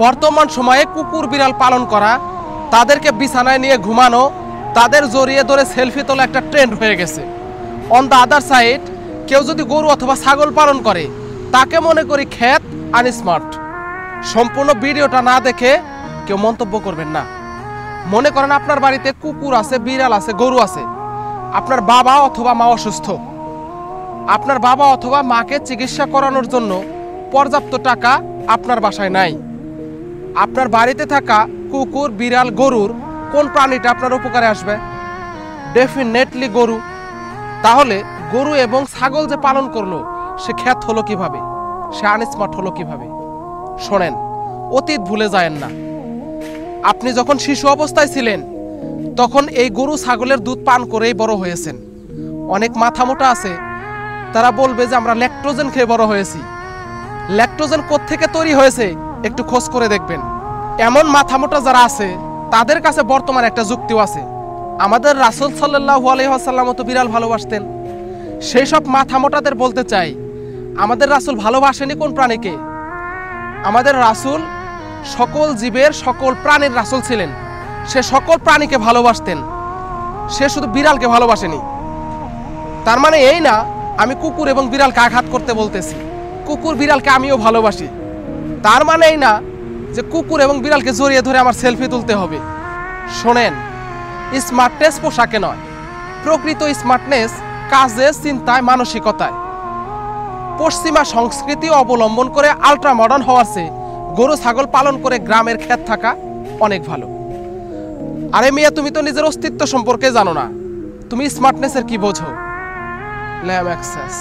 বর্তমান সময়ে কুকুর বিড়াল পালন করা, তাদেরকে বিছানায় নিয়ে ঘুমানো, তাদের জড়িয়ে ধরে সেলফি তোলা একটা ট্রেন্ড হয়ে গেছে। অন দ্য আদার সাইড, কেউ যদি গরু অথবা ছাগল পালন করে তাকে মনে করি খ্যাত আনস্মার্ট। সম্পূর্ণ ভিডিওটা না দেখে কেউ মন্তব্য করবেন না। মনে করেন আপনার বাড়িতে কুকুর আছে, বিড়াল আছে, গরু আছে। আপনার বাবা অথবা মা অসুস্থ, আপনার বাবা অথবা মাকে চিকিৎসা করানোর জন্য পর্যাপ্ত টাকা আপনার বাসায় নাই। আপনার বাড়িতে থাকা কুকুর, বিড়াল, গরুর কোন প্রাণীটা আপনার উপকারে আসবে? ডেফিনেটলি গরু। তাহলে গরু এবং ছাগল যে পালন করলো, সে খ্যাত হলো কিভাবে, সে আনস্মার্ট হলো কিভাবে? শোনেন, অতীত ভুলে যায়েন না। আপনি যখন শিশু অবস্থায় ছিলেন তখন এই গরু ছাগলের দুধ পান করেই বড় হয়েছেন। অনেক মাথা মোটা আছে, তারা বলবে যে আমরা ল্যাকটোজেন খেয়ে বড় হয়েছি। ল্যাকটোজেন কোত্থেকে তৈরি হয়েছে একটু খোঁজ করে দেখবেন। এমন মাথা মোটা যারা আছে তাদের কাছে বর্তমানে একটা যুক্তিও আছে। আমাদের রাসূল সাল্লাল্লাহু আলাইহি ওয়াসাল্লাম তো বিড়াল ভালোবাসতেন। সেই সব মাথা মোটাদের বলতে চাই, আমাদের রাসূল ভালোবাসেনি কোন প্রাণীকে? আমাদের রাসূল সকল জীবের, সকল প্রাণীর রাসূল ছিলেন। সে সকল প্রাণীকে ভালোবাসতেন, সে শুধু বিড়ালকে ভালোবাসেনি। তার মানে এই না আমি কুকুর এবং বিড়ালকে আঘাত করতে বলতেছি। কুকুর বিড়ালকে আমিও ভালোবাসি। তার মানে এই না যে কুকুর এবং বিড়ালকে জড়িয়ে ধরে আমার সেলফি তুলতে হবে। শোনেন, স্মার্টনেস পোশাকে নয়, প্রকৃত স্মার্টনেস কাজে, চিন্তায়, মানসিকতায়। পশ্চিমা সংস্কৃতি অবলম্বন করে আল্ট্রা মডার্ন হওয়ার চেয়ে গরু ছাগল পালন করে গ্রামের ক্ষেত থাকা অনেক ভালো। আরে মিয়া, তুমি তো নিজের অস্তিত্ব সম্পর্কে জানো না, তুমি স্মার্টনেসের কি বোঝো? Lamp access